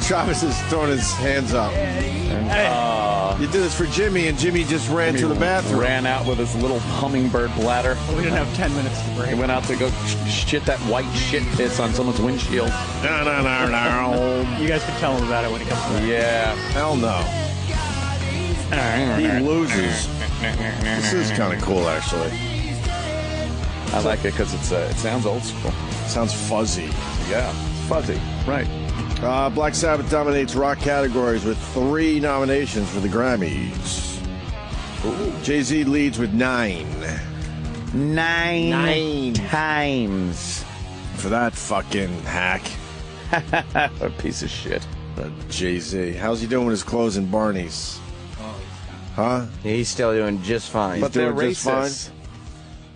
Travis is throwing his hands up. You did this for Jimmy, and Jimmy just ran to the bathroom. Ran out with his little hummingbird bladder. We didn't have 10 minutes to break. He went out to go shit that white shit piss on someone's windshield. You guys can tell him about it when he comes back. Yeah. Hell no. He loses. This is kind of cool, actually. I like it because it sounds old school. Sounds fuzzy. Yeah, fuzzy. Right. Black Sabbath dominates rock categories with 3 nominations for the Grammys. Jay-Z leads with 9. Nine times. For that fucking hack. A piece of shit. Jay-Z. How's he doing with his clothes in Barney's? Huh? He's still doing just fine. But they're doing just racist.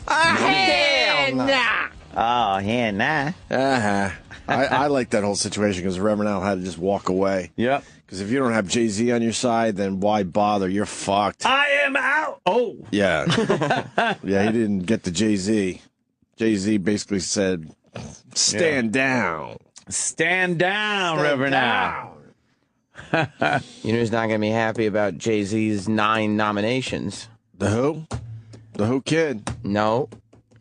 hell nah. Oh, hell nah. Uh-huh. I like that whole situation because Reverend Al had to just walk away. Yep. Because if you don't have Jay-Z on your side, then why bother? You're fucked. I am out. Oh. Yeah. Yeah, he didn't get the Jay-Z. Jay-Z basically said, stand down. Stand down, Reverend Al. You know who's not going to be happy about Jay-Z's 9 nominations? The who? The who kid? No.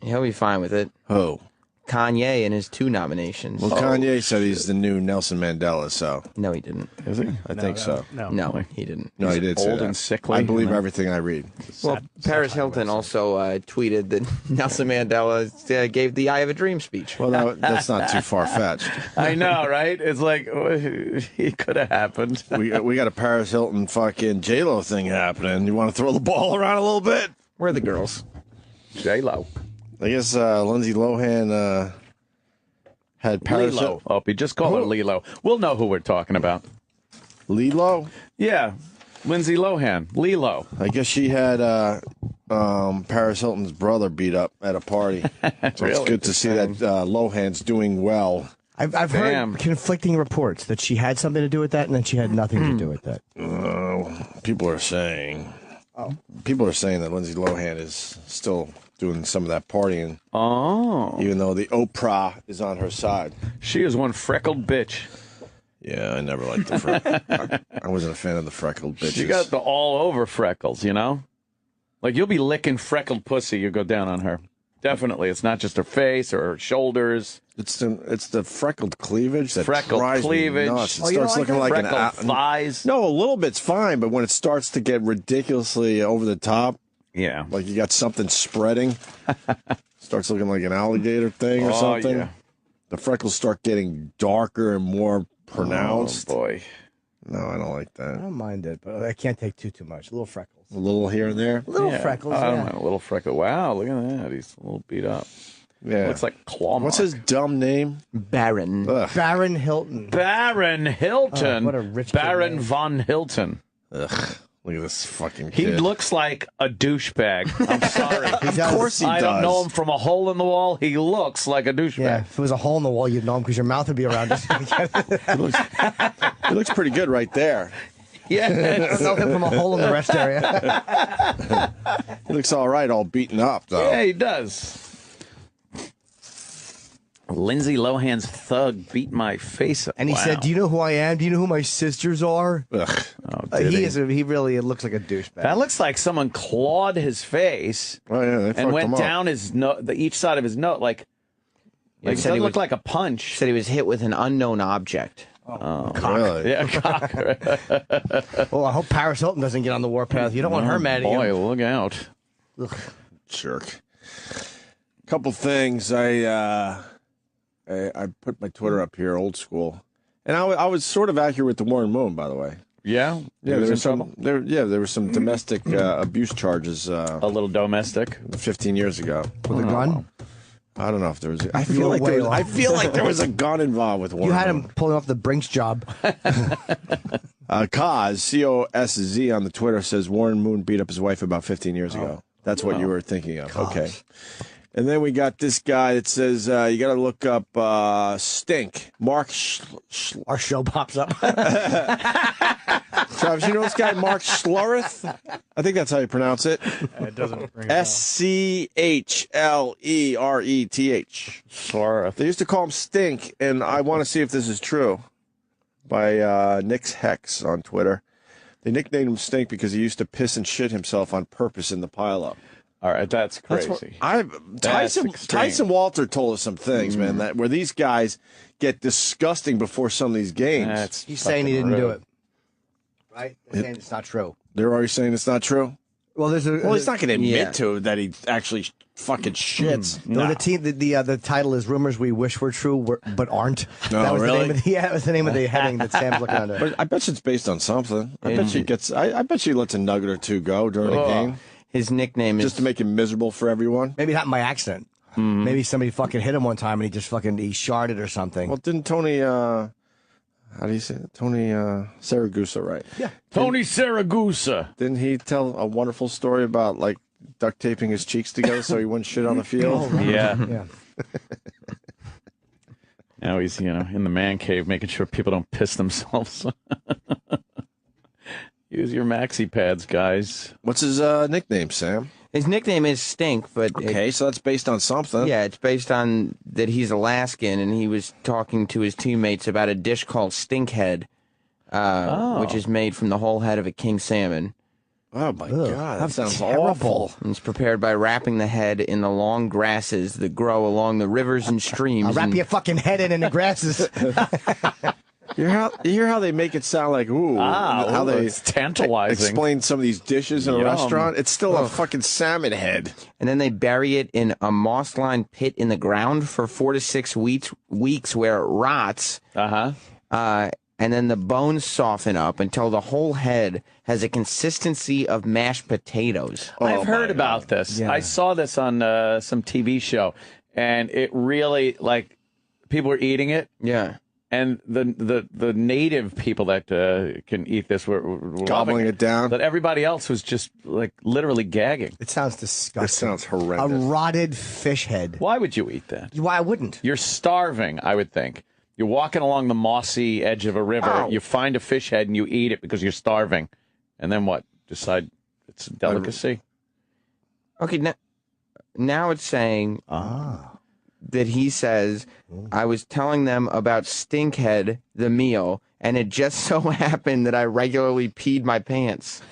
He'll be fine with it. Who? Kanye and his 2 nominations. Well, Kanye said he's the new Nelson Mandela, so No, he didn't. Is he? I think so. No, he didn't. No, he did say old that. and sickly. I believe everything I read. Well, Paris Hilton also tweeted that Nelson Mandela gave the "I Have a Dream" speech. Well, that's not too far-fetched. I know, right? It's like, it could have happened. We got a Paris Hilton fucking J-Lo thing happening. You want to throw the ball around a little bit? Where are the girls? J-Lo. I guess Lindsay Lohan had Paris Lilo. Opie, just call her Lilo. We'll know who we're talking about. Lilo? Yeah. Lindsay Lohan. Lilo. I guess she had Paris Hilton's brother beat up at a party. So it's good to see that Lohan's doing well. I've heard conflicting reports that she had something to do with that and then she had nothing to do with that. People are saying that Lindsay Lohan is still doing some of that partying. Oh. Even though the Oprah is on her side. She is one freckled bitch. Yeah, I never liked the freckles. I wasn't a fan of the freckled bitches. She got the all-over freckles, you know? Like, you'll be licking freckled pussy, you go down on her. Definitely. It's not just her face or her shoulders. It's the freckled cleavage that Freckled drives cleavage. me nuts. It Oh, you starts don't looking like Freckled an thighs. No, a little bit's fine, but when it starts to get ridiculously over the top, Yeah. like you got something spreading, starts looking like an alligator thing or something. Yeah. The freckles start getting darker and more pronounced. Oh, boy. No, I don't like I that. don't mind it, but I can't take too much. Little freckles. A little here and there. Little Yeah. freckles, I don't yeah. mind a little freckle. Wow, look at that. He's a little beat up. Yeah. Looks like claw What's mark. his dumb name? Baron. Ugh. Baron Hilton. Baron Hilton. Oh, what a rich kid Baron name. von Hilton. Ugh. Look at this fucking He kid. looks like a douchebag. I'm sorry. Of course he I does. don't know him from a hole in the wall. He looks like a douchebag. Yeah, if it was a hole in the wall, you'd know him because your mouth would be around it. He looks pretty good right there. I don't know him from a hole in the rest area. He looks all right, all beaten up, though. Yeah, he does. Lindsay Lohan's thug beat my face up. And he Wow. said, "Do you know who I am? Do you know who my sisters are?" Ugh. Oh, did He really looks like a douchebag. That looks like someone clawed his face Oh, yeah, they and fucked went him up. down his each side of his nose. Like He it said doesn't he look was- like a punch. Said he was hit with an unknown object. Really? Yeah, cock. Well, I hope Paris Hilton doesn't get on the warpath. You don't want her mad at Boy, you. look out. Jerk. Couple things. I put my Twitter up here, old school, and I was sort of accurate with the Warren Moon, by the way. Yeah? Yeah, He was there in was some. trouble? There were some domestic abuse charges A little domestic. 15 years ago. With a gun? I don't know if there was. I You feel were like way there was. off. I feel like there was a gun involved with Warren. You had Moon. him pulling off the Brinks job. Cause COSZ on the Twitter says Warren Moon beat up his wife about 15 years ago. That's what you were thinking of. Okay. And then we got this guy that says you got to look up Stink. Mark Our show pops up. Travis, you know this guy Mark Schlereth? I think that's how you pronounce it. It doesn't ring a bell. SCHLERETH. Slurth. They used to call him Stink, and I want to see if this is true. by Nick's Hex on Twitter. They nicknamed him Stink because he used to piss and shit himself on purpose in the pileup. All right, that's crazy. Tyson Walter told us some things, man, that where these guys get disgusting before some of these games. He's saying he didn't do it. Right? He's saying it's not true. They're already saying it's not true? Well, he's not going to admit to that he actually fucking shits. No, the title is "Rumors We Wish Were True but Aren't." No, that was really? the name of that was the name of the heading that Sam's looking under. But I bet you it's based on something. I bet you gets. I bet you lets a nugget or two go during the game. His nickname is just to make him miserable for everyone. Maybe not by accident. Maybe somebody fucking hit him one time and he just fucking sharded or something. Well, didn't Tony? How do you say it? Tony Saragusa, right? Yeah. Tony Saragusa. Didn't he tell a wonderful story about like duct taping his cheeks together so he wouldn't shit on the field? Yeah. Now he's in the man cave making sure people don't piss themselves. Use your maxi pads, guys. What's his nickname, Sam? His nickname is Stink, but okay, so that's based on something. Yeah, it's based on that he's Alaskan, and he was talking to his teammates about a dish called Stinkhead, which is made from the whole head of a king salmon. Oh my God, that sounds terrible. awful. And it's prepared by wrapping the head in the long grasses that grow along the rivers and streams. I'll wrap your fucking head in the grasses. You hear how they make it sound like how they it's tantalizing. Explain some of these dishes in a restaurant. It's still a fucking salmon head. And then they bury it in a moss-lined pit in the ground for 4 to 6 weeks where it rots. And then the bones soften up until the whole head has a consistency of mashed potatoes. I've heard about this. Yeah. I saw this on some TV show, and it really, like, people were eating it. Yeah. And the native people that can eat this were Gobbling it down. But everybody else was just, like, literally gagging. It sounds disgusting. This sounds horrendous. A rotted fish head. Why would you eat that? Why I wouldn't? You're starving, I would think. You're walking along the mossy edge of a river. You find a fish head and you eat it because you're starving. And then what? Decide it's a delicacy? Okay, now it's saying that he says, I was telling them about Stinkhead, the meal, and it just so happened that I regularly peed my pants.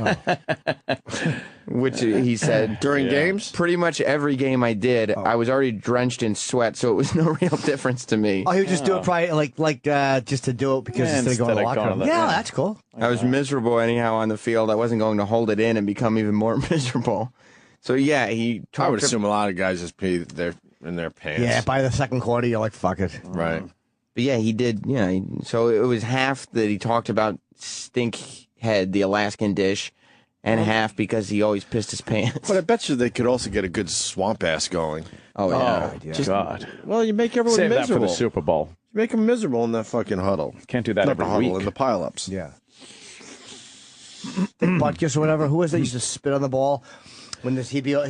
Which he said during games? Pretty much every game I did, I was already drenched in sweat, so it was no real difference to me. Oh, he would just do it probably like just to do it because instead of going to the locker room. Yeah, that's cool. I was miserable anyhow on the field. I wasn't going to hold it in and become even more miserable. So yeah, I would assume a lot of guys just pee in their pants. Yeah, by the second quarter, you're like, fuck it. Right. But yeah, he did. Yeah, so it was half that he talked about Stinkhead, the Alaskan dish, and half because he always pissed his pants. But I bet you they could also get a good swamp ass going. Oh yeah. God. Well, you make everyone Save miserable. that for the Super Bowl. You make them miserable in that fucking huddle. Can't do that Not every the huddle, week. in the pileups. Yeah. Butkus or whatever. Who was that? Used to spit on the ball. When he'd be I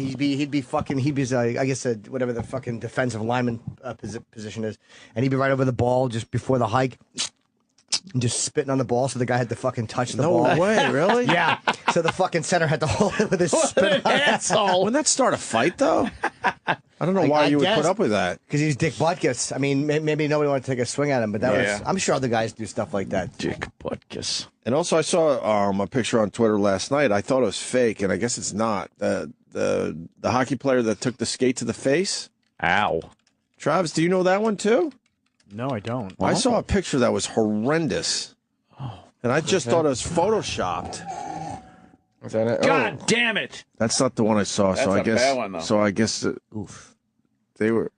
guess whatever the fucking defensive lineman position is, and he'd be right over the ball just before the hike, and just spitting on the ball, so the guy had to fucking touch the ball. No way, really? Yeah. So the fucking center had to hold it with his spit on it. Wouldn't that start a fight, though? I don't know why you would put up with that. Because he's Dick Butkus. I mean, maybe nobody wanted to take a swing at him, but that was. I'm sure other guys do stuff like that. Dick Butkus. And also, I saw a picture on Twitter last night. I thought it was fake, and I guess it's not. The hockey player that took the skate to the face. Ow. Travis, do you know that one too? No, I don't. I saw a picture that was horrendous, and I just thought it was photoshopped. Is that it? God damn it! That's not the one I saw. That's so I a guess. bad one, though. So I guess they were.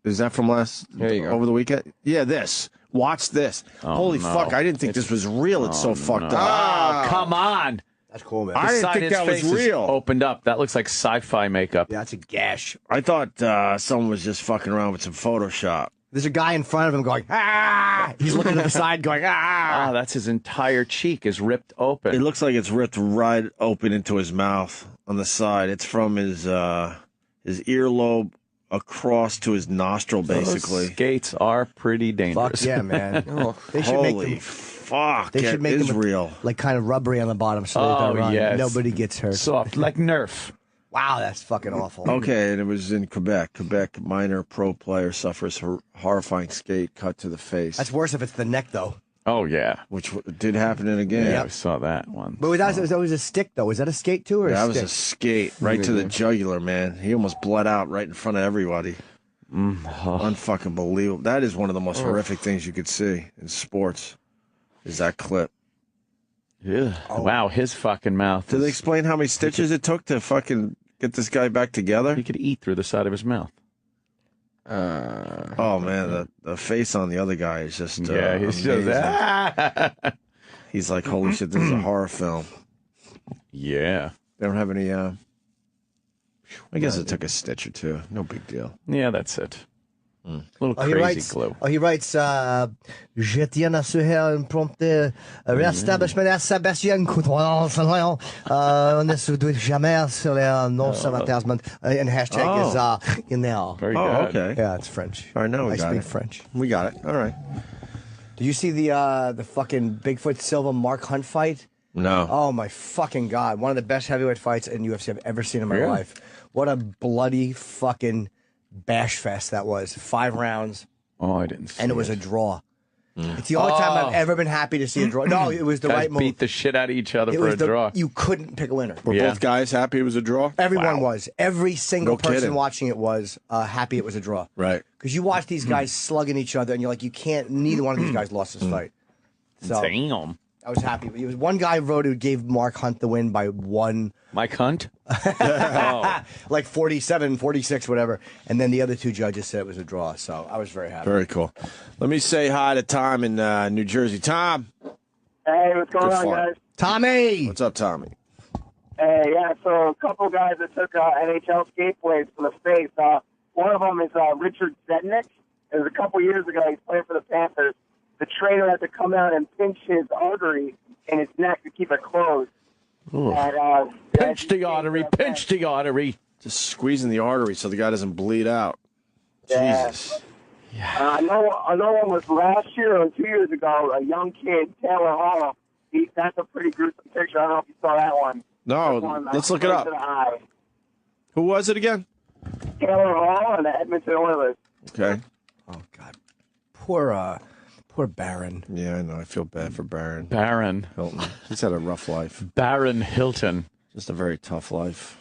Is that from There you go. over the weekend? Yeah, this. Watch this. Oh, Holy no. fuck! I didn't think this was real. It's so fucked up. Oh, come on! That's cool, man. I didn't Side think of his that was face is real. Opened up. That looks like sci-fi makeup. Yeah, that's a gash. I thought someone was just fucking around with some Photoshop. There's a guy in front of him going, ah! He's looking to the side going, ah! Ah, that's his entire cheek is ripped open. It looks like it's ripped right open into his mouth on the side. It's from his earlobe across to his nostril, basically. Those skates are pretty dangerous. Fuck yeah, man. They should Holy make them, fuck! they should make it is them real. like kind of rubbery on the bottom so they Oh, don't run. yes. Nobody gets hurt. Soft, like Nerf. Wow, that's fucking awful. Okay, and it was in Quebec. Quebec minor pro player suffers horrifying skate cut to the face. That's worse if it's the neck, though. Oh, yeah. which did happen in a game. Yeah, I saw that one. But that was a stick, though. Was that a skate, too, or That a was stick? a skate right to the jugular, man. He almost bled out right in front of everybody. Unfucking believable. That is one of the most horrific things you could see in sports, is that clip. Yeah. Wow, his fucking mouth. Did they explain how many stitches it took to fucking get this guy back together? He could eat through the side of his mouth. Oh, man, the face on the other guy is just Yeah, he's amazing. just... He's like, holy shit, this is a horror film. Yeah. They don't have any, I guess it took a stitch or two. No big deal. Yeah, that's it. A little he crazy writes, glue. he writes, Je tiens à souhaiter une prompte rétablissement de Sébastien Couton. On ne se doit jamais sur les non-sabotage. And hashtag is in there. Very Oh, good. okay. Yeah, it's French. All right, now we I got speak it. French. We got it. All right. Did you see the fucking Bigfoot Silva Mark Hunt fight? No. Oh my fucking God. One of the best heavyweight fights in UFC I've ever seen in my Really? life. What a bloody fucking bash fest that was. 5 rounds, Oh, I didn't see and it was a draw. It's the only time I've ever been happy to see a draw. No, it was the Guys right move. beat the shit out of each other It for was a draw. You couldn't pick a winner. Were Yeah. both guys happy it was a draw? Everyone was. Every single No person kidding. watching it was happy it was a draw. Right. Because you watch these guys slugging each other, and you're like, you can't. Neither one of these guys lost this fight. So Damn. I was happy. It was one guy wrote who gave Mark Hunt the win by one. Mike Hunt? Oh. Like 47, 46, whatever. And then the other 2 judges said it was a draw. So I was very happy. Very cool. Let me say hi to Tom in New Jersey. Tom. Hey, what's going Good on, fun. guys? Tommy! What's up, Tommy? Hey, yeah, so a couple guys that took NHL skate plays for the face. One of them is Richard Zednick. It was a couple years ago. He's playing for the Panthers. The trainer had to come out and pinch his artery in his neck to keep it closed. And, Pinch the artery, pinch the artery. Just squeezing the artery so the guy doesn't bleed out. Yeah. Jesus. I know one was last year or 2 years ago, a young kid, Taylor Hall. That's a pretty gruesome picture. I don't know if you saw that one. No, That one, let's look it close up. to the eye. Who was it again? Taylor Hall and the Edmonton Oilers. Okay. Oh, God. Poor Baron. Yeah, I know. I feel bad for Baron Baron. Hilton. He's had a rough life. Baron Hilton. Just a very tough life.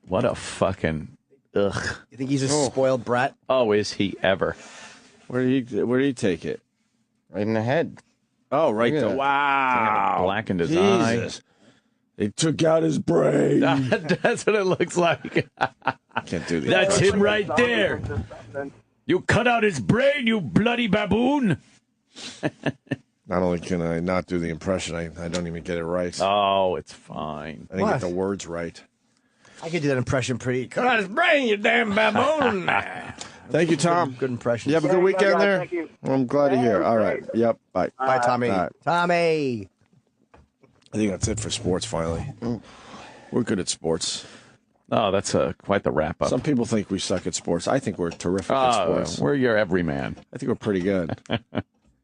What a fucking... Ugh. You think he's a spoiled brat? Oh, is he ever? Where did he take it? Right in the head. Oh, right Look at there. that. Wow. Blackened his Jesus. They took out his brain. eye. That's what it looks like. Can't do the That's impression. him right there. You cut out his brain, you bloody baboon. Not only can I not do the impression, I don't even get it right. Oh, it's fine. I didn't What? get the words right. I could do that impression pretty. Cut out his brain, you damn baboon! Thank you, Tom. Good impression. You have a good Yeah, weekend guys, there? thank you. Well, I'm glad to Yeah, hear. it was All right. great. Yep. Bye. Bye, Tommy. All right. Tommy! I think that's it for sports, finally. We're good at sports. Oh, that's quite the wrap up. Some people think we suck at sports. I think we're terrific at sports. We're your everyman. I think we're pretty good.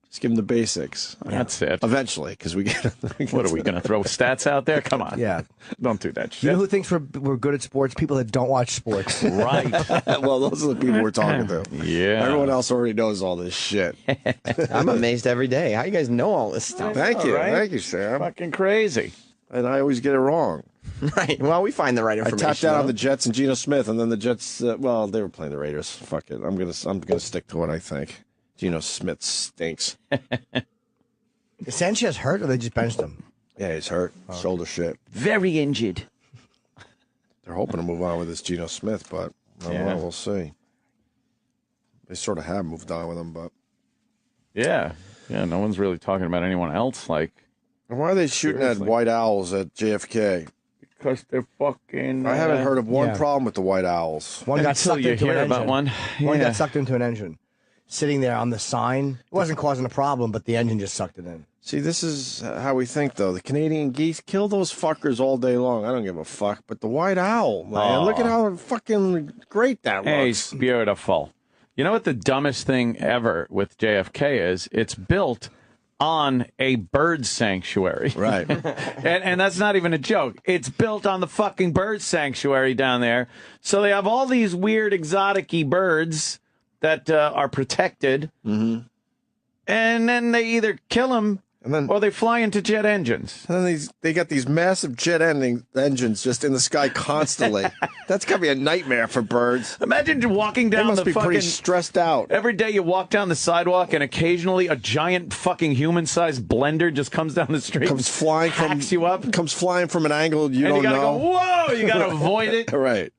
Just give them the basics. That's it. Eventually, because we get. What are we going to throw stats out there? Come on. Yeah. Don't do that You shit. know who thinks we're good at sports? People that don't watch sports. Right. Well, those are the people we're talking to. Yeah. Everyone else already knows all this shit. I'm amazed every day. How you guys know all this stuff? Thank you. right. Thank you, Sam. Fucking crazy. And I always get it wrong. Right. Well, we find the right I information. tapped out on though. the Jets and Geno Smith, and then the Jets. Well, they were playing the Raiders. Fuck it. I'm gonna stick to what I think. Geno Smith stinks. Is Sanchez hurt or they just benched him? Yeah, he's hurt. Shoulder shit. Very injured. They're hoping to move on with this Geno Smith, but I don't know. We'll see. They sort of have moved on with him, but Yeah. Yeah, no one's really talking about anyone else. Like, why are they shooting Seriously. at White Owls at JFK? because they're fucking. I haven't heard of one yeah. problem with the White Owls. One got Until sucked you into hear an about engine. one. One Yeah. got sucked into an engine. Sitting there on the sign. It wasn't causing a problem, but the engine just sucked it in. See, this is how we think, though. The Canadian geese kill those fuckers all day long. I don't give a fuck. But the White Owl, man, look at how fucking great that Hey, looks. it's beautiful. You know what the dumbest thing ever with JFK is? It's built on a bird sanctuary. Right. And that's not even a joke. It's built on the fucking bird sanctuary down there. So they have all these weird exotic-y birds that are protected. Mm-hmm. and then they either kill them or they fly into jet engines. And then they got these massive jet engines just in the sky constantly. That's got to be a nightmare for birds. Imagine walking down They must the be pretty stressed out. Every day you walk down the sidewalk and occasionally a giant fucking human-sized blender just comes down the street. Comes flying comes flying from an angle you don't gotta know. Go, whoa! You got to avoid it. Right.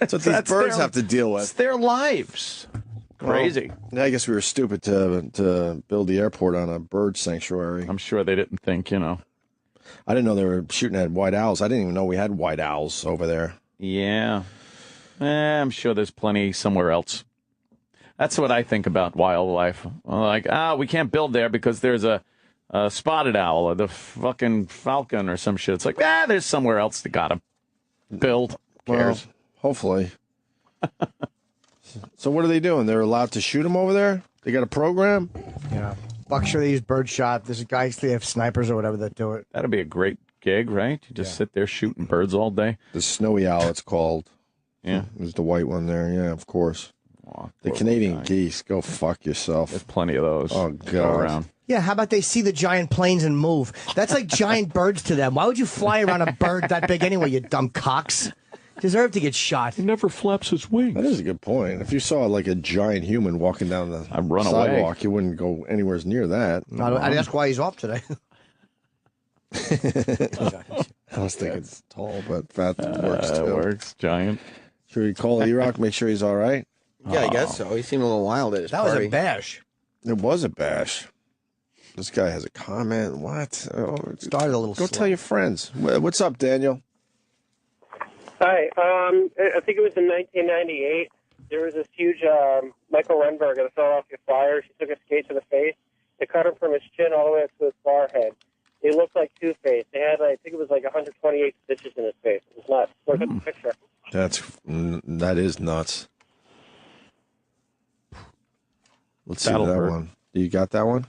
That's what these birds have to deal with. It's their lives. Crazy. Well, I guess we were stupid to build the airport on a bird sanctuary. I'm sure they didn't think, I didn't know they were shooting at white owls. I didn't even know we had white owls over there. Yeah. I'm sure there's plenty somewhere else. That's what I think about wildlife. Like, we can't build there because there's a spotted owl or the fucking falcon or some shit. It's like, there's somewhere else that got to build. Who cares? Well, hopefully. So what are they doing? They're allowed to shoot them over there? They got a program? Yeah. Buckshot, they use birdshot. There's guys, they have snipers or whatever that do it. That'd be a great gig, right? You just sit there shooting birds all day. The snowy owl, it's called. Yeah. There's the white one there. Yeah, of course. Oh, the Canadian geese. Go fuck yourself. There's plenty of those. Oh, God. Around. Yeah, how about they see the giant planes and move? That's like giant birds to them. Why would you fly around a bird that big anyway, you dumb cocks? Deserve to get shot. He never flaps his wings. That is a good point. If you saw like a giant human walking down the run sidewalk, away. you wouldn't go anywhere near that. I'd ask why he's off today. I was thinking it's tall, but fat works too. Works, giant. Should we call E-Rock, make sure he's all right? Yeah, I guess so. He seemed a little wild at his That party. was a bash. It was a bash. This guy has a comment. What? Oh, Started a little Go slow. tell your friends. What's up, Daniel? Hi. I think it was in 1998. There was this huge Michael Renberg that fell off your flyer. She took a skate to the face. They cut him from his chin all the way up to his forehead. He looked like Two-Face. They had, I think it was like 128 stitches in his face. It was nuts. Look at the picture. That is nuts. Let's see That'll that hurt. one. You got that one?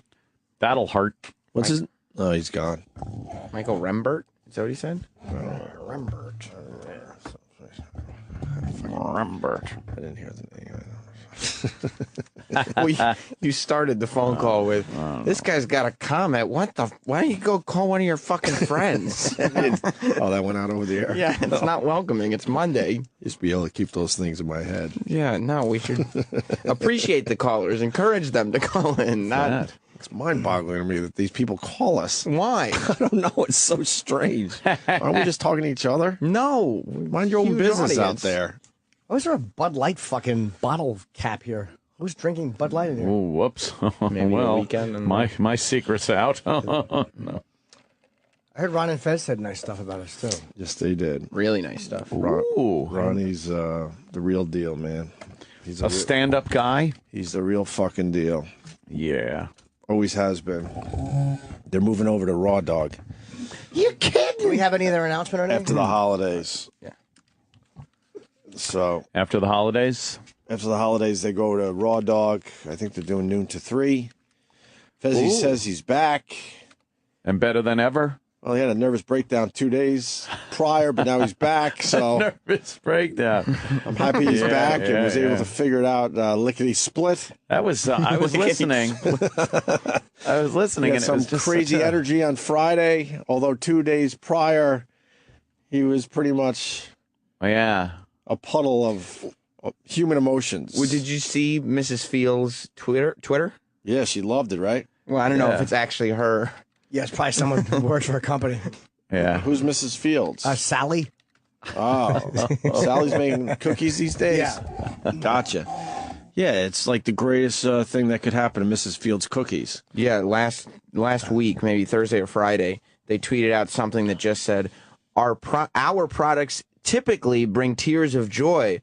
That'll hurt. What's his? Oh, he's gone. Michael Rembert? Is that what he said? Rembert. Rembert. I didn't hear the name. Well, you started the phone call with, this guy's got a comment. What the? Why don't you go call one of your fucking friends? Oh, that went out over the air. Yeah, it's not welcoming. It's Monday. Used to be able to keep those things in my head. Yeah, no, we should appreciate the callers. Encourage them to call in. Not It's mind-boggling to me that these people call us. why? I don't know. It's so strange. Aren't we just talking to each other? No, Mind your own Huge business out audience. there. Why is there a Bud Light fucking bottle cap here? Who's drinking Bud Light in here? Oh, whoops. Maybe a well, weekend and- my secret's out. No. I heard Ron and Fez said nice stuff about us, too. Yes, they did. really nice stuff. Ooh. Ronnie's the real deal, man. He's A stand-up guy? He's the real fucking deal. Yeah. Always has been. They're moving over to Raw Dog You kidding? Do we have any other announcement or anything? after the holidays. Yeah. So After the holidays? after the holidays, they go to Raw Dog. I think they're doing noon to 3. Fezzi says he's back. And better than ever? Well, he had a nervous breakdown 2 days prior, but now he's back. So Nervous breakdown. I'm happy he's back and yeah, was able yeah. to figure it out lickety split. That was, I was listening. I was listening, He and had it was some just crazy such a- energy on Friday, although 2 days prior, he was pretty much Yeah. a puddle of human emotions. Well, did you see Mrs. Fields' Twitter? Yeah, she loved it, right? Well, I don't know Yeah. if it's actually her. Yeah, it's probably someone who works for a company. Yeah. Who's Mrs. Fields? Sally? Oh, Sally's making cookies these days? Yeah. Gotcha. Yeah, it's like the greatest thing that could happen to Mrs. Fields' cookies. Yeah, last week, maybe Thursday or Friday, they tweeted out something that just said, our products typically bring tears of joy.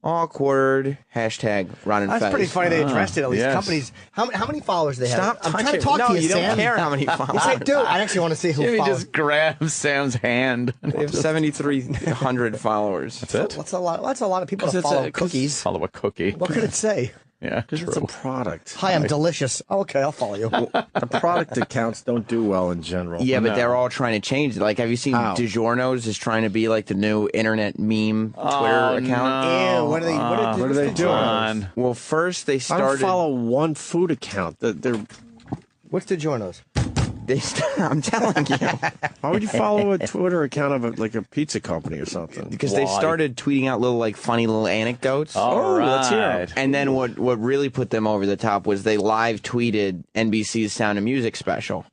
Awkward. Hashtag Ron and That's Fez. pretty funny they addressed it. All these yes. companies. How many followers they have? Stop I'm trying touching. to talk no, to you, you Sam. don't care how many followers. Yes, I do. I actually want to see who Jimmy follows. just grabs Sam's hand. They have 7,300 followers. That's it? That's a lot. That's a lot of people to follow cookies. Follow a cookie. What could it say? Yeah, Because it's a product. Hi, I'm delicious. Oh, okay, I'll follow you. The product accounts don't do well in general. Yeah, but No. they're all trying to change it. Like, have you seen How? DiGiorno's is trying to be like the new internet meme Twitter account? Ew, what are they? What are they doing? Come on. Well, first they I don't started. follow one food account. They're What's DiGiorno's? I'm telling you. Why would you follow a Twitter account of like a pizza company or something? Because they started tweeting out funny little anecdotes. All right. Let's hear 'em. And then what really put them over the top was they live tweeted NBC's Sound of Music special.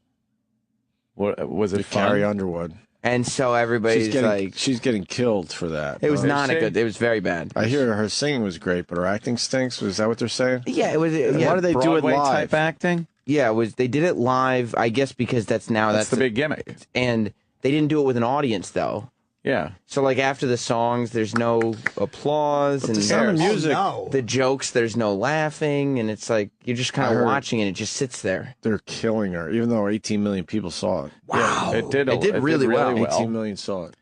What was it? Carrie Fun? Underwood. And so everybody's she's getting killed for that. it was not a good. It was very bad. I hear her singing was great, but her acting stinks. Was that what they're saying? Yeah, it was. Yeah, Why do they do it Broadway live? type acting? Yeah, it was. They did it live, I guess, because that's the big gimmick. And they didn't do it with an audience though. Yeah. So like after the songs, there's no applause and the Sound of Music. Oh, no. the jokes. There's no laughing, and it's like you're just kind of watching, and it just sits there. They're killing her, even though 18 million people saw it. Wow, Yeah, it did really well. 18 million saw it.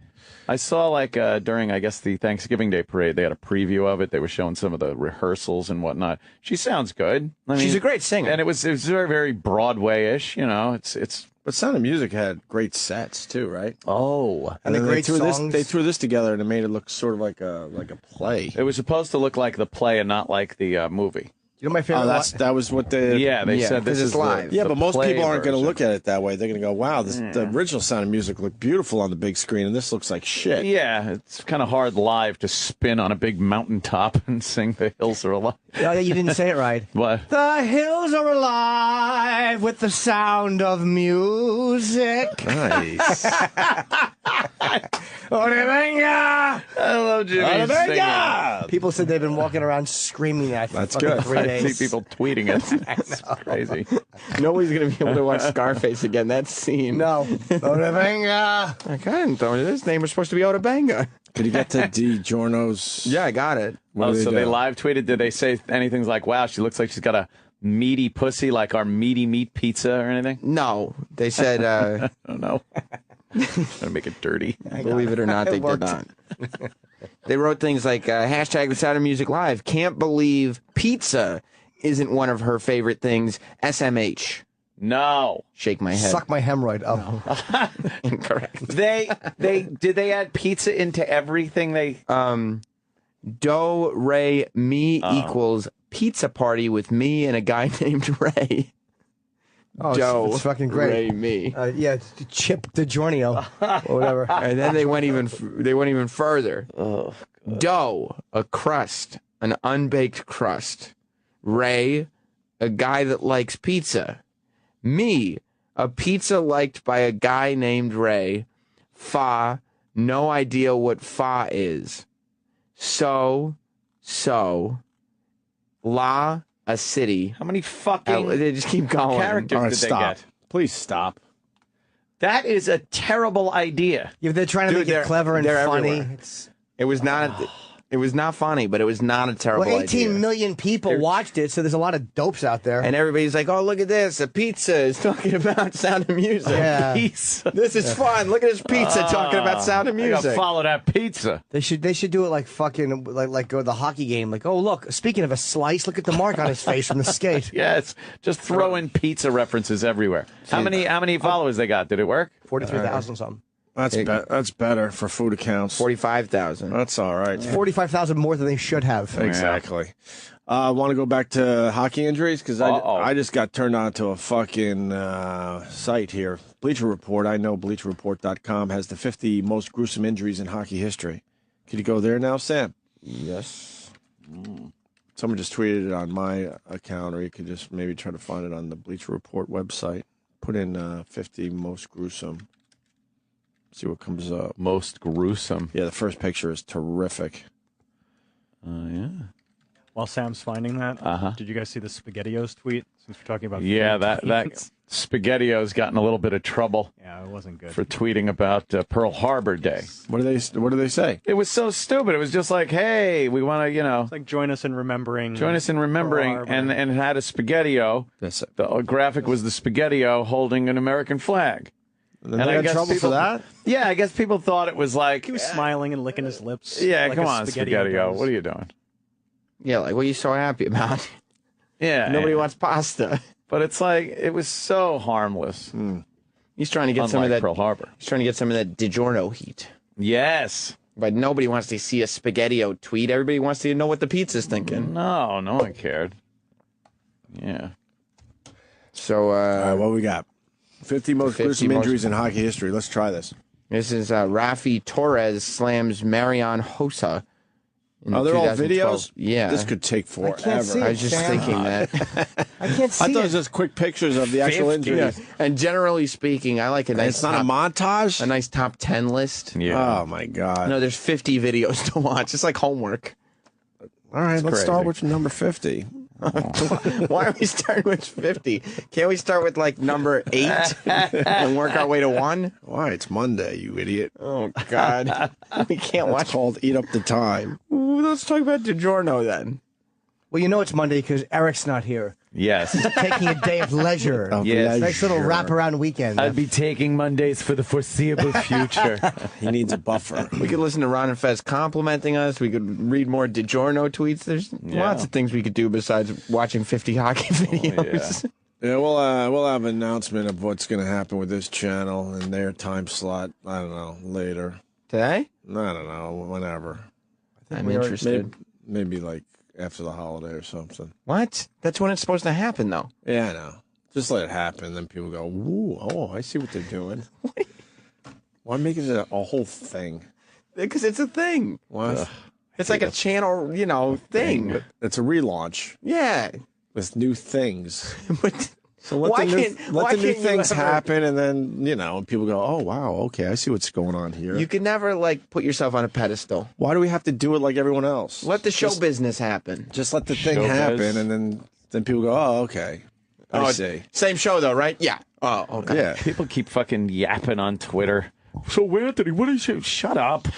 I saw during, I guess, the Thanksgiving Day parade, they had a preview of it. They were showing some of the rehearsals and whatnot. She sounds good. I mean, She's a great singer. And it was very, very Broadway-ish, you know. It's But Sound of Music had great sets too, right? Oh. And the then great they songs. They threw this together and it made it look sort of like a play. It was supposed to look like the play and not like the movie. You know my favorite. That was what they. Yeah, they said this is live. Yeah, the but most play people aren't going to version. look at it that way. They're going to go, "Wow, the original Sound of Music looked beautiful on the big screen, and this looks like shit." Yeah, it's kind of hard live to spin on a big mountaintop and sing "The Hills Are Alive." Oh, you didn't say it right. What? The hills are alive with the sound of music. Nice. Venga! I love Jimmy singing. People said they've been walking around screaming that for That's fucking good. 3 I days. see people tweeting it. It's crazy. Nobody's gonna be able to watch Scarface again. That scene. No. Venga! I couldn't. His name was supposed to be Oda Benga. Could you get to DiGiorno's? Yeah, I got it. What Oh, do so they do? live tweeted. Did they say anything like, "Wow, she looks like she's got a meaty pussy, like our meaty meat pizza," or anything? No, they said. I don't know. Trying to make it dirty. Believe it or not, they did worked. not. They wrote things like hashtag the Sound of Music Live. Can't believe pizza isn't one of her favorite things. SMH. No. Shake my head. Suck my hemorrhoid. Oh. Incorrect. Did they add pizza into everything? Do, Ray, me equals pizza party with me and a guy named Ray. Oh, Do, it's fucking great. Ray, me. Yeah, it's Chip DiGiorno or whatever. And then they went even further. Oh, Dough, a crust, an unbaked crust. Ray, a guy that likes pizza. Me, a pizza liked by a guy named Ray. Fa, no idea what fa is. So, la, a city. how many fucking They just keep going. characters All right, did they stop. get? Please stop. That is a terrible idea. If they're trying to Dude, make it they're- clever and they're funny. everywhere. It's, It was not. It was not funny, but it was not a terrible well, 18 idea. million people watched it, so there's a lot of dopes out there. And everybody's like, "Oh, look at this! A pizza is talking about Sound of Music. Yeah. Pizza. This is fun. Look at this pizza talking about Sound of I gotta Music." follow that pizza. They should do it like fucking like go to the hockey game. Like, oh look, speaking of a slice, look at the mark on his face from the skate. Yes, just throw in pizza references everywhere. How many followers they got? Did it work? 43,000 something. That's better for food accounts. 45,000. That's all right. 45,000 more than they should have. Exactly. Want to go back to hockey injuries? Because I just got turned on to a fucking site here. Bleacher Report. I know BleacherReport.com has the 50 most gruesome injuries in hockey history. Could you go there now, Sam? Yes. Someone just tweeted it on my account, or you could just maybe try to find it on the Bleacher Report website. Put in 50 most gruesome. See what comes up. Most gruesome. Yeah, the first picture is terrific. Yeah. While Sam's finding that, did you guys see the SpaghettiOs tweet? Since we're talking about Yeah, food that tweets? SpaghettiO's gotten a little bit of trouble Yeah, it wasn't good. for tweeting about Pearl Harbor Day. What do they say? It was so stupid. It was just like, hey, we want to, It's like join us in remembering. join us in remembering, Pearl Harbor. and it had a SpaghettiO. That's it. The graphic was the SpaghettiO holding an American flag. And then they got trouble for that? Yeah, I guess people thought it was like, He was smiling and licking his lips. yeah, like come a on, SpaghettiO SpaghettiO. does. What are you doing? Yeah, like what are you so happy about? Yeah. Nobody wants pasta. But it's like, it was so harmless. He's trying to get some of Unlike that. Pearl Harbor. He's trying to get some of that DiGiorno heat. Yes. But nobody wants to see a SpaghettiO tweet. Everybody wants to know what the pizza's thinking. No one cared. Yeah. So, All right, what we got? 50 most 50 gruesome most- injuries in hockey history. Let's try this. this is Rafi Torres slams Marian Hossa. Oh, they're all 2012. videos? Yeah. This could take forever. can't see I was just Sam. thinking that. I can't see I thought it it. was just quick pictures of the actual 50. injuries. Yeah. And generally speaking, I like a nice It's not a montage? a nice top 10 list. Yeah. Oh, my God. No, there's 50 videos to watch. It's like homework. All right, let's start crazy. with number 50. Why are we starting with 50? Can't we start with like number 8 and work our way to 1? Why? It's Monday, you idiot. Oh, God. We can't It's watch. called Eat Up the Time. Ooh, let's talk about DiGiorno then. Well, you know it's Monday because Eric's not here. Yes. Taking a day of leisure. Yes. Nice little wraparound weekend. I'd be taking Mondays for the foreseeable future. He needs a buffer. We could listen to Ron and Fez complimenting us. We could read more DiGiorno tweets. There's lots of things we could do besides watching 50 hockey videos. Yeah, we'll have an announcement of what's going to happen with this channel and their time slot. I don't know, later. Today? I don't know, whenever. I'm interested. Maybe like after the holiday or something. What? That's when it's supposed to happen, though. Yeah, I know. Just let it happen. Then people go, "Woo! Oh, I see what they're doing." Why make it a whole thing? Because it's a thing. What? It's like a channel, thing. It's a relaunch Yeah. with new things. But So let Why the new, can't- let why the new can't you things ever- happen, and then people go, "Oh wow, okay, I see what's going on here." you can never, put yourself on a pedestal. Why do we have to do it like everyone else? Let the show business happen. Just let the thing Showbiz. happen, and then people go, "Oh, okay, I see." Same show, though, right? Yeah. Oh, okay. Yeah, People keep fucking yapping on Twitter. So, Anthony, what is you? Shut up.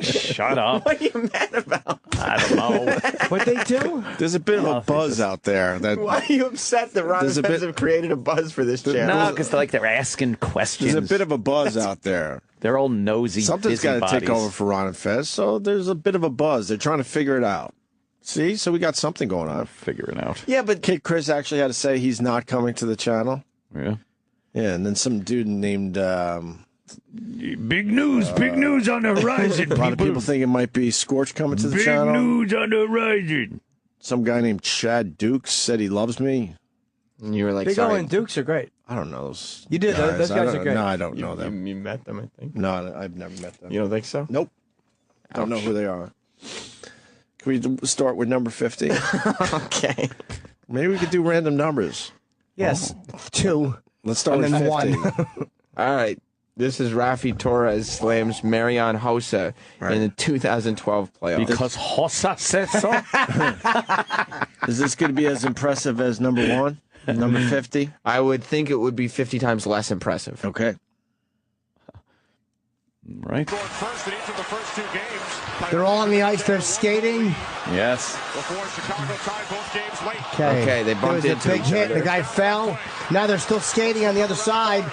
Shut up. What are you mad about? I don't know. What they do? there's a bit of a buzz out there that Why are you upset that Ron and There's a Fez bit- have created a buzz for this channel? No, because they're asking questions. there's a bit of a buzz out there. They're all nosy. Something's got to take busybodies. over for Ron and Fez, so there's a bit of a buzz. They're trying to figure it out. See, so we got something going on. Figure it out. Yeah, but Kid Chris actually had to say he's not coming to the channel. Yeah. Yeah, and then some dude named. Big news on the horizon. A lot of people think it might be Scorch coming to the channel. news on the horizon. Some guy named Chad Dukes said he loves me. and you were like, Big O sorry. and Dukes are great. I don't know those. You did, those I guys don't- are great. No, I don't know them. You met them, I think. No, I've never met them. You don't think so? Nope. Don't know who they are. Can we start with number 50? Okay. Maybe we could do random numbers. Yes, 2. Let's start And with then 50. All right. This is Rafi Torres slams Marian Hossa in the 2012 playoffs. Because Hossa says so. Is this going to be as impressive as number 1? Number 50? I would think it would be 50 times less impressive. Okay. Right? First in each of the first 2 games. They're all on the ice. They're skating. Yes. Before Chicago tied both games late. Okay, they bumped There into was a big each hit. other. The guy fell. Now they're still skating on the other side.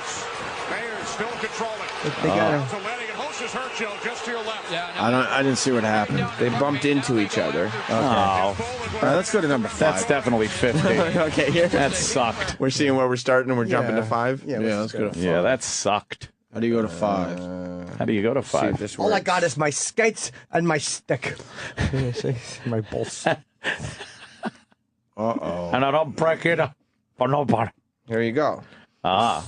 Bears still controlling. They got him. So Lenny and Host is hurt, Joe, just to your left. I didn't see what happened. They bumped into each other. Oh, All right, let's go to number 5. that's definitely 50. Okay, here. That sucked. We're seeing where we're starting and we're jumping to 5. Yeah, Yeah, let's go to 5. Yeah, that sucked. How do you go to 5? How do you go to See if 5? this All I works. got is my skates and my stick. My bolts. Uh-oh. And I don't break it for nobody. Here you go. Ah.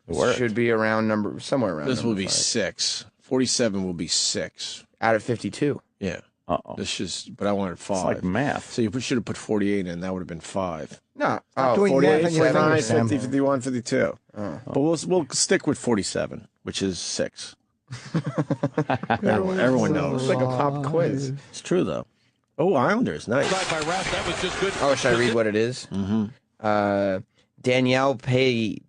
This should be around somewhere around. This will number be 5. 6. 47 will be 6. Out of 52. Yeah. Uh-oh. This is, but I wanted 5. It's like math. So you should have put 48 in. That would have been 5. No. doing 48, math on your 49, fingers, Sam. 50, 51, 52. But we'll stick with 47, which is 6. Everyone knows. It's like a pop quiz. It's true, though. Oh, Islanders. Nice. By Rath, that was just good. Oh, should I read what it is? Mm-hmm. Danielle Paley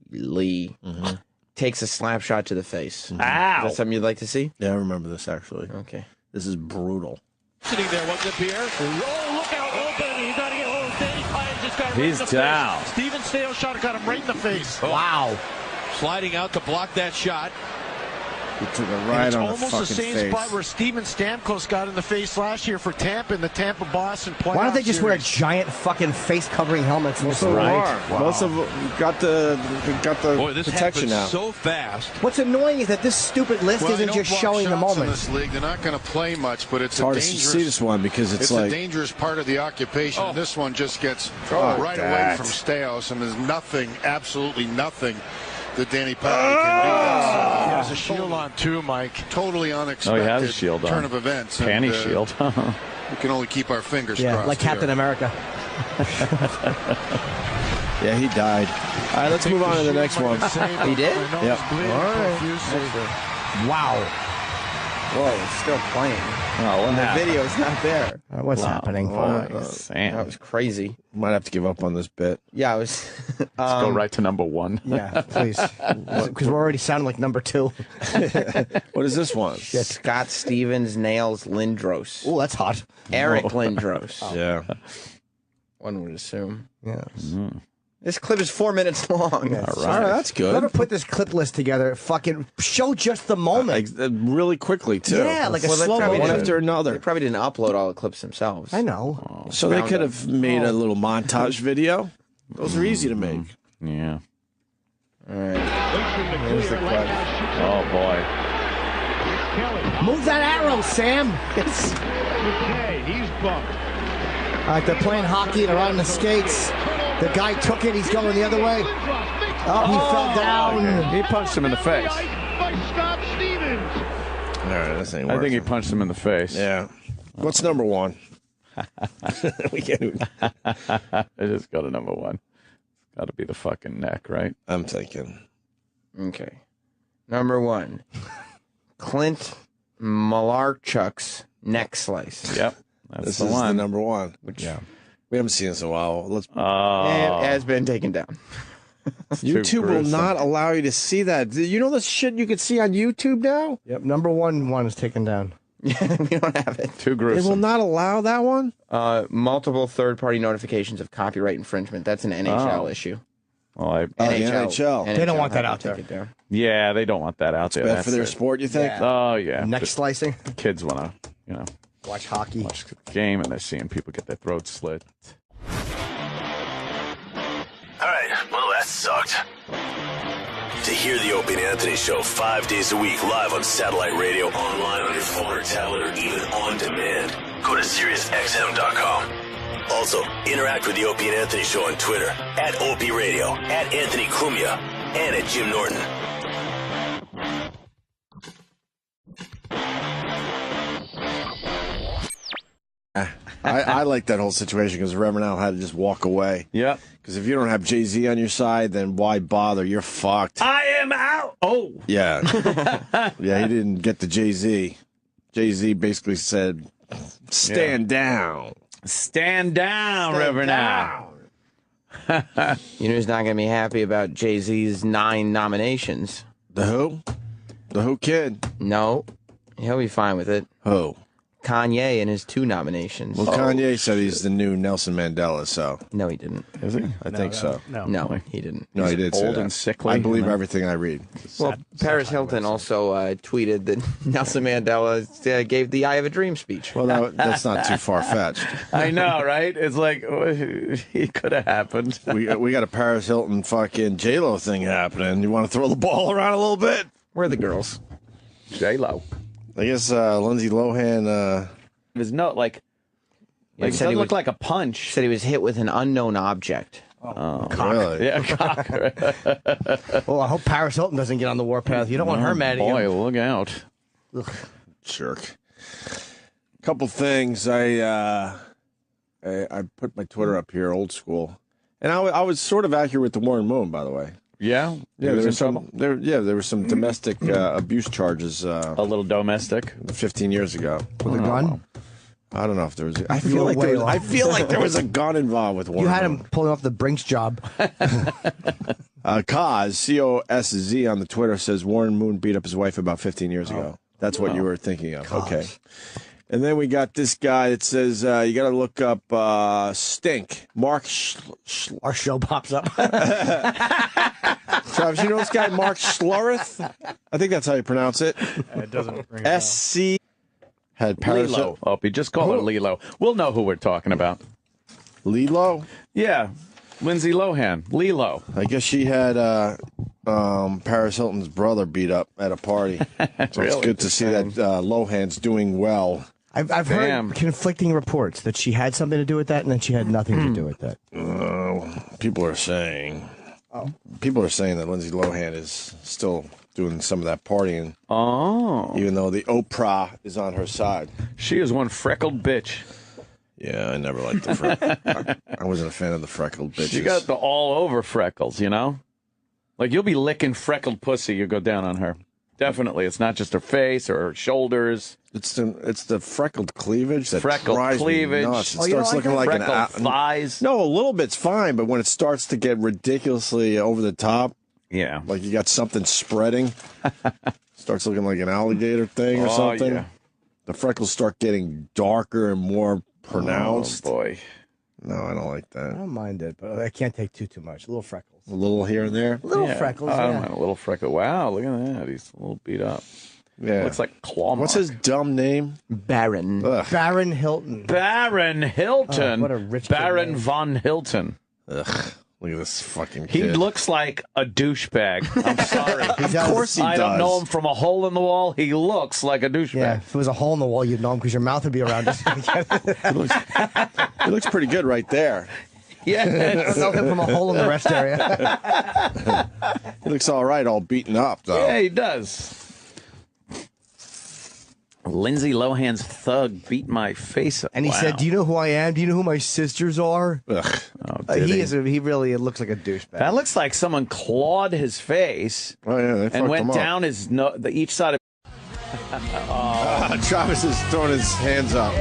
takes a slap shot to the face. Is Ow. that something you'd like to see? Yeah, I remember this, actually. Okay. This is brutal. Sitting there, wasn't it, Pierre? Oh, look out, open. He's got to get Danny Pine just got He's right in the down. Face. Steven Stale shot got him right in the face. Wow. Sliding out to block that shot. He took it right it's on the almost fucking the same face. spot where Steven Stamkos got in the face last year for Tampa in the Tampa-Boston playoffs. Why don't they just series. wear giant fucking face-covering helmets? And Most of them are. Most of them got the Boy, this protection now. so fast. What's annoying is that this stupid list Well, isn't just showing the In moment. this league, they're not going to play much, but it's hard a to dangerous. see this one because it's a like dangerous part of the occupation. This one just gets right that. away from Steos, and there's nothing, absolutely nothing, that Danny Patty can do. He has a shield on too, Mike. Totally unexpected Oh, he has a shield turn on. of events. Panty and, shield. We can only keep our fingers Yeah, crossed. like Captain here. America. yeah, he died. All right, let's move on to the next one. He did? Yep. Wow. Whoa, it's still playing. Oh, what The happened? video's not there. What's happening? Sam. That was crazy. Might have to give up on this bit. Yeah, I was. Let's go right to number one. Yeah, please. Because we're already sounding like number 2. What is this one? Scott Stevens nails Lindros. Oh, that's hot. Eric Lindros. Yeah. One would assume. Yeah. This clip is 4 minutes long. All right, that's good. Whoever put this clip list together, fucking show just the moment. Really quickly too. Yeah, like a Well, they slow probably one motion. after They another. probably didn't upload all the clips themselves. I know. So they Round could up. have made a little montage video. Those are easy to make. Yeah. All right. Here's the clip. Oh, boy. Move that arrow, Sam. Okay, he's bumped. All right, they're playing hockey. They're on the skates. The guy took it. He's going the other way. Oh, he fell down. He punched him in the face. By Scott Stevens. All right, this ain't I working. think he punched him in the face. Yeah. What's number one? We can't even. I just go to number one. Got to be the fucking neck, right? I'm thinking. Okay. Number 1. Clint Malarchuk's neck slice. Yep. That's This the is one. the number one. Which We haven't seen this in a while. Let's. it has been taken down. YouTube will gruesome. not allow you to see that. You know the shit you could see on YouTube now? Yep, number one is taken down. We don't have it. Too They gruesome. will not allow that one? Multiple third-party notifications of copyright infringement. That's an NHL issue. Well, the NHL. They don't want that had out to there. take it down. yeah, they don't want that out there. Bad That's for their it. sport, you think? Oh, yeah. Neck The slicing. kids want to, Watch hockey. watch the game, and they're seeing people get their throats slit. All right, well, that sucked. To hear the Opie and Anthony Show 5 days a week live on satellite radio, online on your phone or tablet, or even on demand, go to SiriusXM.com. Also, interact with the Opie and Anthony Show on Twitter, at Opie Radio, at Anthony Cumia, and at Jim Norton. I like that whole situation because Reverend Al had to just walk away. Yep. Because if you don't have Jay-Z on your side, then why bother? You're fucked. I am out. Oh. Yeah. Yeah, he didn't get the Jay-Z. Jay-Z basically said, stand down. Stand down, Reverend Al. You know who's not going to be happy about Jay-Z's 9 nominations? The who? The who kid? No. He'll be fine with it. Who? Kanye and his 2 nominations. Well, Kanye said he's the new Nelson Mandela, so No, he didn't. Is he? I think so. No, he didn't. No, he did say old that. and sickly. I believe everything I read. Well, Paris Hilton also tweeted that Nelson Mandela gave the "I Have a Dream" speech. Well, that's not too far-fetched. I know, right? It's like, it could have happened. We got a Paris Hilton fucking J-Lo thing happening. You want to throw the ball around a little bit? Where are the girls? J-Lo. I guess Lindsay Lohan... There's no, like Yeah, it said doesn't he look was- like a punch. Said he was hit with an unknown object. Really? Yeah, cock. Well, I hope Paris Hilton doesn't get on the warpath. You don't want her mad at Boy, you. look out. Jerk. Couple things. I put my Twitter up here, old school, and I was sort of accurate with the Warren Moon, by the way. Yeah? Yeah, there was some. There were some domestic abuse charges. A little domestic. 15 years ago. With a gun? I don't know if there was. I You feel were like way there was. off. I feel like there was a gun involved with Warren. You had Moon. him pulling off the Brinks job. Cause C-O-S-Z on the Twitter says Warren Moon beat up his wife about 15 years ago. That's what you were thinking of. Cause. Okay. And then we got this guy that says you got to look up Stink. Mark Our show pops up. Travis, you know this guy, Mark Schlureth? I think that's how you pronounce it. It doesn't ring a bell. SC had Paris. Lilo. Opie, just call her Lilo. We'll know who we're talking about. Lilo? Yeah. Lindsay Lohan. Lilo. I guess she had Paris Hilton's brother beat up at a party. So it's good to see that Lohan's doing well. I've heard conflicting reports that she had something to do with that, and then she had nothing to do with that. People are saying that Lindsay Lohan is still doing some of that partying. Oh. Even though the Oprah is on her side. She is one freckled bitch. Yeah, I never liked the freckles. I wasn't a fan of the freckled bitches. She got the all-over freckles, you know? Like, you'll be licking freckled pussy, you go down on her. Definitely. It's not just her face or her shoulders. It's the freckled cleavage that freckled drives cleavage. me nuts. It starts looking like freckled thighs. No, a little bit's fine, but when it starts to get ridiculously over the top, yeah, like you got something spreading, starts looking like an alligator thing or something. Yeah. The freckles start getting darker and more pronounced. Oh, boy. No, I don't like that. I don't mind it, but I can't take too much. A little freckles. A little here and there? Little freckles, I don't yeah. mind a little freckle. Wow, look at that. He's a little beat up. Yeah. Looks like claw mark. What's his dumb name? Baron. Ugh. Baron Hilton. Baron Hilton. Oh, what a rich Baron name. von Hilton. Ugh. Look at this fucking He kid. looks like a douchebag. I'm sorry. Of course he does. I don't know him from a hole in the wall. He looks like a douchebag. Yeah, if it was a hole in the wall, you'd know him because your mouth would be around it. He looks pretty good right there. Yeah. I don't know him from a hole in the rest area. He looks all right, all beaten up, though. Yeah, he does. Lindsay Lohan's thug beat my face up. And he said, "Do you know who I am? Do you know who my sisters are?" Ugh. Oh, He really looks like a douchebag. That looks like someone clawed his face Oh, yeah, they and fucked went him up. down his each side of. Travis is throwing his hands up.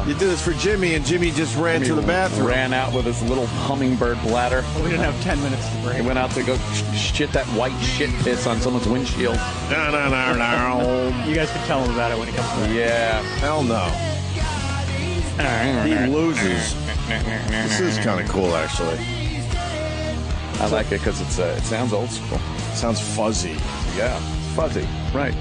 You did this for Jimmy, and Jimmy just ran to the bathroom. Ran out with his little hummingbird bladder. We didn't have 10 minutes to He break. went out to go shit that white shit piss on someone's windshield. No. You guys can tell him about it when he comes back. Yeah. Hell no. He loses. This is kind of cool, actually. I like it because it sounds old school. Sounds fuzzy. Yeah, it's fuzzy. Right.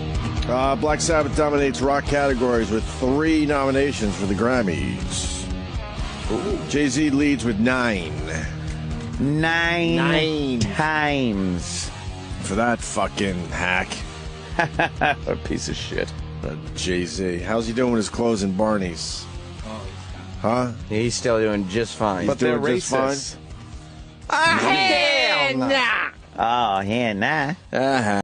Black Sabbath dominates rock categories with 3 nominations for the Grammys. Jay-Z leads with 9. Nine times. For that fucking hack. A piece of shit. Jay-Z. How's he doing with his clothes in Barney's? Huh? He's still doing just fine. But they're doing just fine? racist. Hell no. Oh, yeah, nah. Uh-huh.